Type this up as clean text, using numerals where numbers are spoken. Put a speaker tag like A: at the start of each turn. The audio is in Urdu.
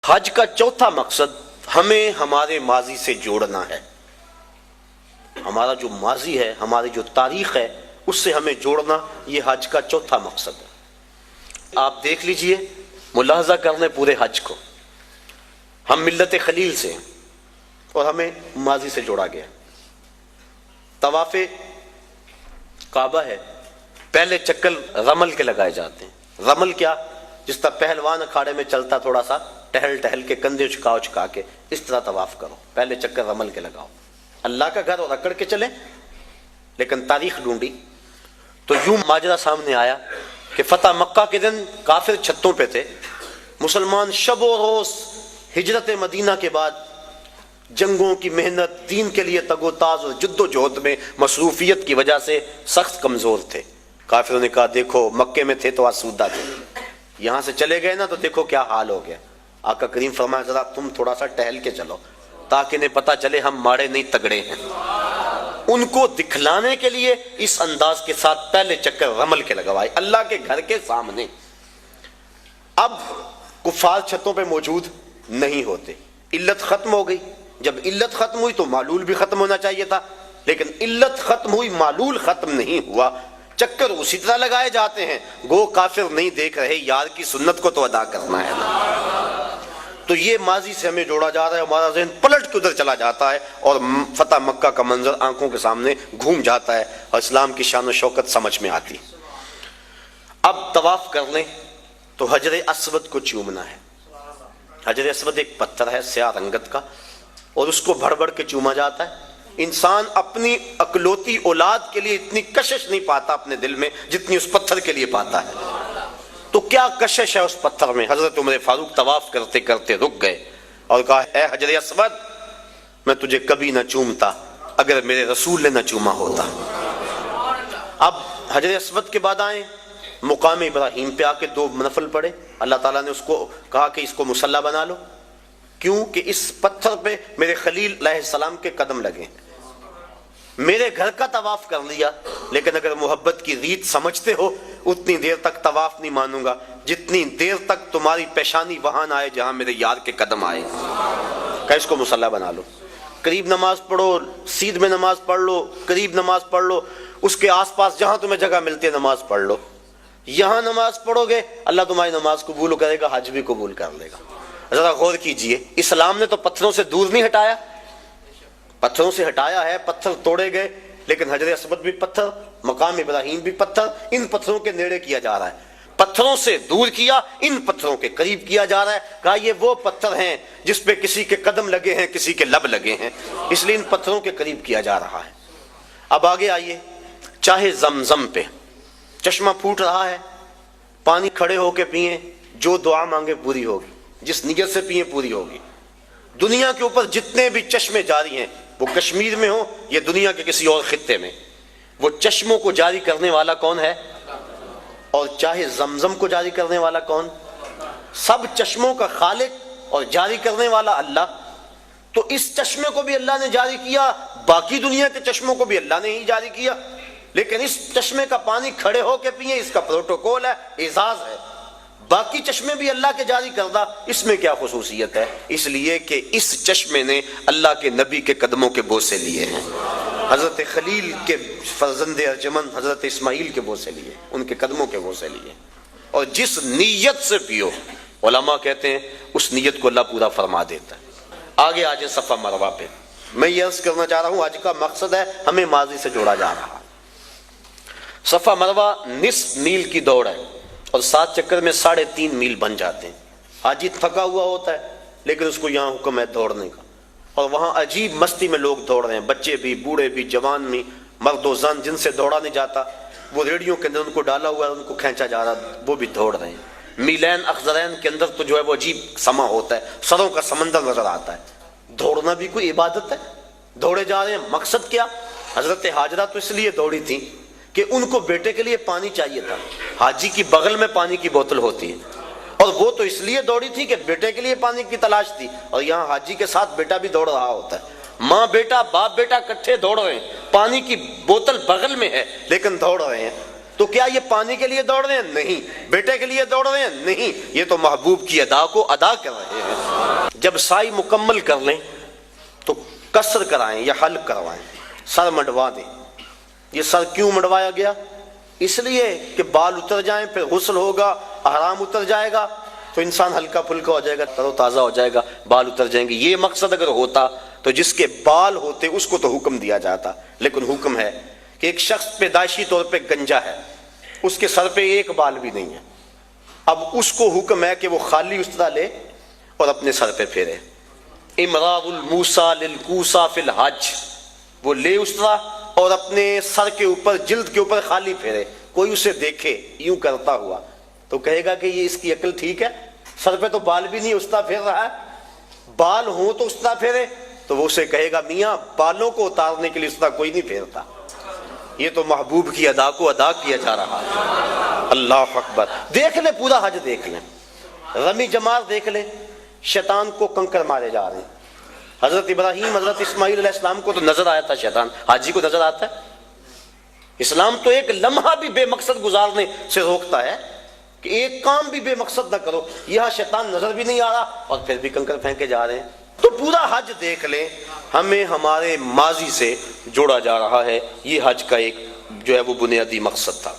A: حج کا چوتھا مقصد ہمیں ہمارے ماضی سے جوڑنا ہے. ہمارا جو ماضی ہے، ہماری جو تاریخ ہے، اس سے ہمیں جوڑنا، یہ حج کا چوتھا مقصد ہے. آپ دیکھ لیجئے، ملاحظہ کر لیں پورے حج کو. ہم ملت خلیل سے ہیں اور ہمیں ماضی سے جوڑا گیا. طواف کعبہ ہے، پہلے چکر رمل کے لگائے جاتے ہیں. رمل کیا؟ جس طرح پہلوان اکھاڑے میں چلتا، تھوڑا سا ٹہل ٹہل کے، کندھے اچکا کے، اس طرح طواف کرو. پہلے چکر رمل کے لگاؤ. اللہ کا گھر اور اکڑ کے چلیں. لیکن تاریخ ڈھونڈی تو یوں ماجرا سامنے آیا کہ فتح مکہ کے دن کافر چھتوں پہ تھے، مسلمان شب و روز ہجرت مدینہ کے بعد جنگوں کی محنت، دین کے لیے تگ و تاز اور جد و جہد میں مصروفیت کی وجہ سے سخت کمزور تھے. کافروں نے کہا دیکھو مکے میں تھے تو آسودہ تھے، یہاں سے چلے گئے نا تو دیکھو کیا حال ہو گیا. آقا کریم فرمایا ذرا تم تھوڑا سا ٹہل کے چلو تاکہ انہیں پتہ چلے ہم ماڑے نہیں تگڑے ہیں. ان کو دکھلانے کے لیے اس انداز کے ساتھ پہلے چکر رمل کے لگوائے اللہ کے گھر کے سامنے. اب کفار چھتوں پہ موجود نہیں ہوتے، علت ختم ہو گئی. جب علت ختم ہوئی تو معلول بھی ختم ہونا چاہیے تھا، لیکن علت ختم ہوئی، معلول ختم نہیں ہوا. چکر اسی طرح لگائے جاتے ہیں، گو کافر نہیں دیکھ رہے، یار کی سنت کو تو ادا کرنا ہے. تو یہ ماضی سے ہمیں جوڑا جا رہا ہے. ہمارا ذہن پلٹ کے ادھر چلا جاتا ہے اور فتح مکہ کا منظر آنکھوں کے سامنے گھوم جاتا ہے اور اسلام کی شان و شوکت سمجھ میں آتی. اب طواف کر لیں تو حجر اسود کو چومنا ہے. حجر اسود ایک پتھر ہے سیاہ رنگت کا، اور اس کو بھڑ بھڑ کے چوما جاتا ہے. انسان اپنی اکلوتی اولاد کے لیے اتنی کشش نہیں پاتا اپنے دل میں جتنی اس پتھر کے لیے پاتا ہے. تو کیا کشش ہے اس پتھر میں؟ حضرت عمر فاروق طواف کرتے کرتے رک گئے اور کہا اے حجر اسود، میں تجھے کبھی نہ چومتا اگر میرے رسول نے نہ چوما ہوتا. اب حجر اسود کے بعد آئیں مقام ابراہیم پہ آ کے 2 نفل پڑھے. اللہ تعالیٰ نے اس کو کہا کہ اس کو مصلی بنا لو. کیوں کہ اس پتھر پہ میرے خلیل علیہ السلام کے قدم لگے. میرے گھر کا طواف کر لیا، لیکن اگر محبت کی ریت سمجھتے ہو اتنی دیر تک طواف نہیں مانوں گا جتنی دیر تک تمہاری پیشانی وہاں نہ آئے جہاں میرے یار کے قدم آئے. کہ اس کو مصلی بنا لو. قریب نماز پڑھو، سیدھ میں نماز پڑھ لو، قریب نماز پڑھ لو، اس کے آس پاس جہاں تمہیں جگہ ملتی ہے نماز پڑھ لو. یہاں نماز پڑھو گے اللہ تمہاری نماز قبول کرے گا، حج بھی قبول کر لے گا. ذرا غور کیجئے، اسلام نے تو پتھروں سے دور نہیں ہٹایا، پتھروں سے ہٹایا ہے، پتھر توڑے گئے، لیکن حجر اسود بھی پتھر، مقام ابراہیم بھی پتھر، ان پتھروں کے نیڑے کیا جا رہا ہے. پتھروں سے دور کیا، ان پتھروں کے قریب کیا جا رہا ہے. کہا یہ وہ پتھر ہیں جس پہ کسی کے قدم لگے ہیں، کسی کے لب لگے ہیں، اس لیے ان پتھروں کے قریب کیا جا رہا ہے. اب آگے آئیے، چاہے زمزم پہ چشمہ پھوٹ رہا ہے، پانی کھڑے ہو کے پئیں، جو دعا مانگے پوری ہوگی، جس نیت سے پئیں پوری ہوگی. دنیا کے اوپر جتنے بھی چشمے جاری ہیں، وہ کشمیر میں ہو یا دنیا کے کسی اور خطے میں، وہ چشموں کو جاری کرنے والا کون ہے؟ اور چاہے زمزم کو جاری کرنے والا کون؟ سب چشموں کا خالق اور جاری کرنے والا اللہ. تو اس چشمے کو بھی اللہ نے جاری کیا، باقی دنیا کے چشموں کو بھی اللہ نے ہی جاری کیا، لیکن اس چشمے کا پانی کھڑے ہو کے پئیں، اس کا پروٹوکول ہے، اعزاز ہے. باقی چشمے بھی اللہ کے جاری کردہ، اس میں کیا خصوصیت ہے؟ اس لیے کہ اس چشمے نے اللہ کے نبی کے قدموں کے بوسے لیے ہیں، حضرت خلیل کے فرزند ارجمند حضرت اسماعیل کے بوسے لیے، ان کے قدموں کے بوسے لیے. اور جس نیت سے پیو، علماء کہتے ہیں اس نیت کو اللہ پورا فرما دیتا ہے. آگے آجے صفا مروہ پہ. میں یہ عرض کرنا چاہ رہا ہوں آج کا مقصد ہے ہمیں ماضی سے جوڑا جا رہا. صفا مروہ نصف میل کی دوڑ ہے اور 7 چکر میں 3.5 میل بن جاتے ہیں. حاجی تھکا ہوا ہوتا ہے لیکن اس کو یہاں حکم ہے دوڑنے کا، اور وہاں عجیب مستی میں لوگ دوڑ رہے ہیں، بچے بھی، بوڑھے بھی، جوان بھی، مرد و زن. جن سے دوڑا نہیں جاتا وہ ریڑیوں کے اندر ان کو ڈالا ہوا ہے، ان کو کھینچا جا رہا، وہ بھی دوڑ رہے ہیں. میلین اخضرین کے اندر تو جو ہے وہ عجیب سما ہوتا ہے، سروں کا سمندر نظر آتا ہے. دوڑنا بھی کوئی عبادت ہے؟ دوڑے جا رہے ہیں. مقصد کیا؟ حضرت ہاجرہ تو اس لیے دوڑی تھی کہ ان کو بیٹے کے لیے پانی چاہیے تھا. حاجی کی بغل میں پانی کی بوتل ہوتی ہے، اور وہ تو اس لیے دوڑی تھی کہ بیٹے کے لیے پانی کی تلاش تھی. اور یہاں حاجی کے ساتھ بیٹا بھی دوڑ رہا ہوتا ہے، ماں بیٹا، باپ بیٹا اکٹھے دوڑ رہے ہیں، پانی کی بوتل بغل میں ہے لیکن دوڑ رہے ہیں. تو کیا یہ پانی کے لیے دوڑ رہے ہیں؟ نہیں. بیٹے کے لیے دوڑ رہے ہیں؟ نہیں. یہ تو محبوب کی ادا کو ادا کر رہے ہیں. جب سائی مکمل کر لیں تو قصر کرائیں یا حلق کروائیں، سر منڈوا دیں. یہ سر کیوں منڈوایا گیا؟ اس لیے کہ بال اتر جائیں، پھر غسل ہوگا، احرام اتر جائے گا تو انسان ہلکا پھلکا ہو جائے گا، تر و تازہ ہو جائے گا، بال اتر جائیں گے. یہ مقصد اگر ہوتا تو جس کے بال ہوتے اس کو تو حکم دیا جاتا. لیکن حکم ہے کہ ایک شخص پیدائشی طور پہ گنجا ہے، اس کے سر پہ ایک بال بھی نہیں ہے، اب اس کو حکم ہے کہ وہ خالی استرا لے اور اپنے سر پہ پھیرے. امراء الموسیٰ للکوسیٰ فی الحج، وہ لے استرا اور اپنے سر کے اوپر، جلد کے اوپر خالی پھیرے. کوئی اسے دیکھے یوں کرتا ہوا تو کہے گا کہ یہ اس کی عقل ٹھیک ہے، سر پہ تو بال بھی نہیں، استرا پھیر رہا ہے. بال ہوں تو استرا پھیرے، تو وہ اسے کہے گا میاں بالوں کو اتارنے کے لیے استرا کوئی نہیں پھیرتا. یہ تو محبوب کی ادا کو ادا کیا جا رہا ہے. اللہ اکبر. دیکھ لیں پورا حج، دیکھ لیں رمی جمار، دیکھ لیں شیطان کو کنکر مارے جا رہے ہیں. حضرت ابراہیم، حضرت اسماعیل علیہ السلام کو تو نظر آیا تھا شیطان، حاجی کو نظر آتا ہے؟ اسلام تو ایک لمحہ بھی بے مقصد گزارنے سے روکتا ہے کہ ایک کام بھی بے مقصد نہ کرو. یہاں شیطان نظر بھی نہیں آ رہا اور پھر بھی کنکر پھینکے جا رہے ہیں. تو پورا حج دیکھ لیں، ہمیں ہمارے ماضی سے جوڑا جا رہا ہے. یہ حج کا ایک جو ہے وہ بنیادی مقصد تھا.